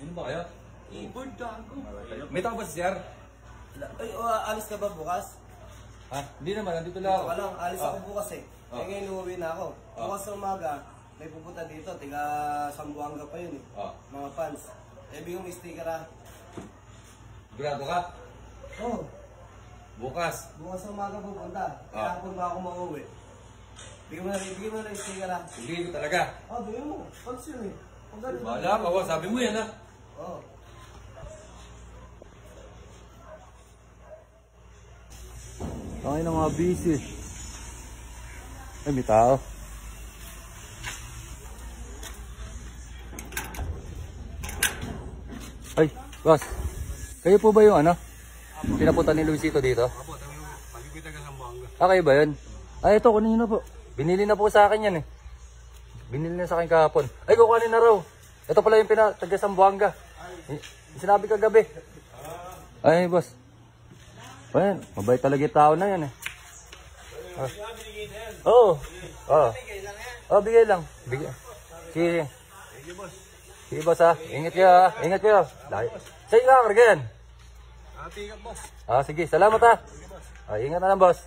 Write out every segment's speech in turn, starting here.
Ano ba kaya? Ibord ka ako. May tao ba si Sir? Ay, alis ka ba bukas? Ha? Hindi naman, nandito lang ako. Dito ka lang, alis ako bukas eh. Eh ngayon uuwi na ako. Bukas sa umaga, may pupunta dito, tiga Sambuanga pa yun eh. Mga fans. Eh bigyan mo sticker ah. Sigurado ka? Oo. Bukas. Bukas sa umaga pupunta. Kaya hapon ba ako mauwi? Bigyan mo na yung sticker ah. Hindi ko talaga. Bigyan mo. Fans yun eh. Wala ka, sabi mo yan ha. Oo. Ay na mga busy. Ay, may tao. Ay, boss. Kayo po ba yung ano? Pinapunta ni Luisito dito? Apo, pag-ibig taga Sambuanga. Kayo ba yun? Ay, ito, kunin nyo na po. Binili na po sa akin yan eh. Binili na sa akin kahapon. Ay, kukunin na raw. Ito pala yung taga Sambuanga. Sinabi kagabi. Ay, boss. Ayan, mabait talaga yung tao na yan eh. Oo. Bigay lang. Bigay. Sige. Sige, boss ha. Ingat kayo ha. Ingat kayo. Sa'yo ka, karga yan. Pick up, boss. Sige, salamat ha. Ingat na lang, boss.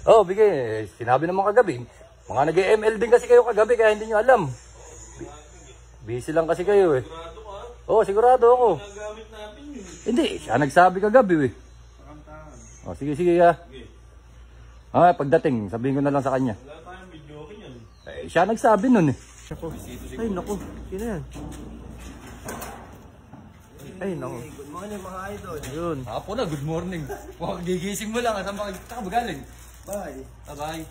Bigay. Sinabi naman kagabi. Mga nag-ML din kasi kayo kagabi kaya hindi nyo alam. Busy lang kasi kayo eh. Sigurado ako. Hindi, siya nagsabi kagabi eh. Sige ha. Pagdating, sabihin ko na lang sa kanya. Wala tayong video ko yan. Siya nagsabi nun eh. Ay, naku. Sino yan? Ay, naku. Good morning mga idol. Yun. Apo na, good morning. Gigising mo lang. Saan ka ba galing? Bye. Bye.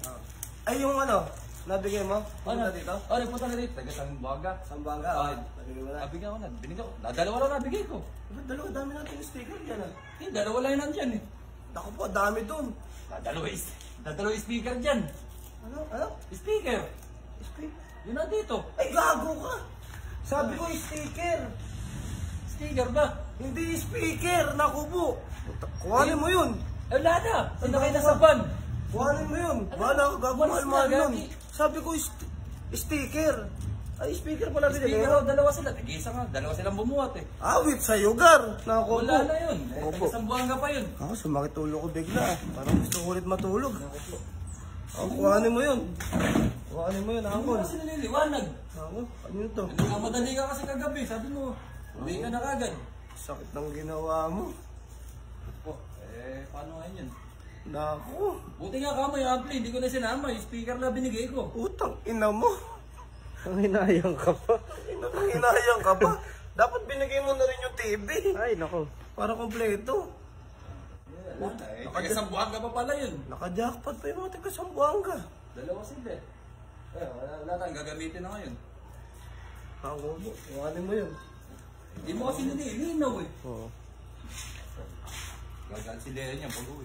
Ay, yung ano, nabigay mo? Punta dito? Nagpunta na dito. Taga Sambuanga. Sambuanga? Nabigay mo na? Bigyan ko na. Binigyan ko. Dalawa lang nabigay ko. Ba't dalawa dami natin yung sticker dyan ah? Dalawa lang yun nandyan eh. Naku po, dami dun. Dalawa speaker dyan. Ano? Speaker. Yun nandito. Ay, gago ka! Sabi ko sticker. Sticker ba? Hindi speaker, naku po. Kuhanin mo yun. Wala na. Sinakay na sa van. Kuhanin mo yun. Wala ka, gago mahal-mahal nun. Sabi ko sticker. Ay, speaker pala din. Speaker, dalawa sila. Tig-isa nga. Dalawa silang bumuhat eh. Awit sa yugar. Naku po. Wala na yun. Taga Sambuanga pa yun. Sumakit ulo ko bigla. Parang gusto ko ulit matulog. Kuhanin mo yun. Kuhanin mo yun, Ano Angkol. kasi naliliwanag? Ano yun to? Madali ka kasi kagabi. Sabi mo, uwi ka na kagad. Sakit ng ginawa mo. Paano nga yun? Naku. Buti nga ka may ampli. Hindi ko na sinama. Yung speaker na binigay ko. Utang ina mo. Ang hinayang ka pa. Ang hinayang ka pa. Dapat binigay mo na rin yung TV. Ay, nako. Para kompleto. Taga Sambuanga pa pala yun. Naka-jackpot pa yung mga taga Sambuanga. Dalawa sila eh. Wala tayong gagamitin na ngayon. Ako mo. Kuhanin mo yun. Hindi mo kasi nilinaw eh. Oo. Gagal sila yan pag-uwi.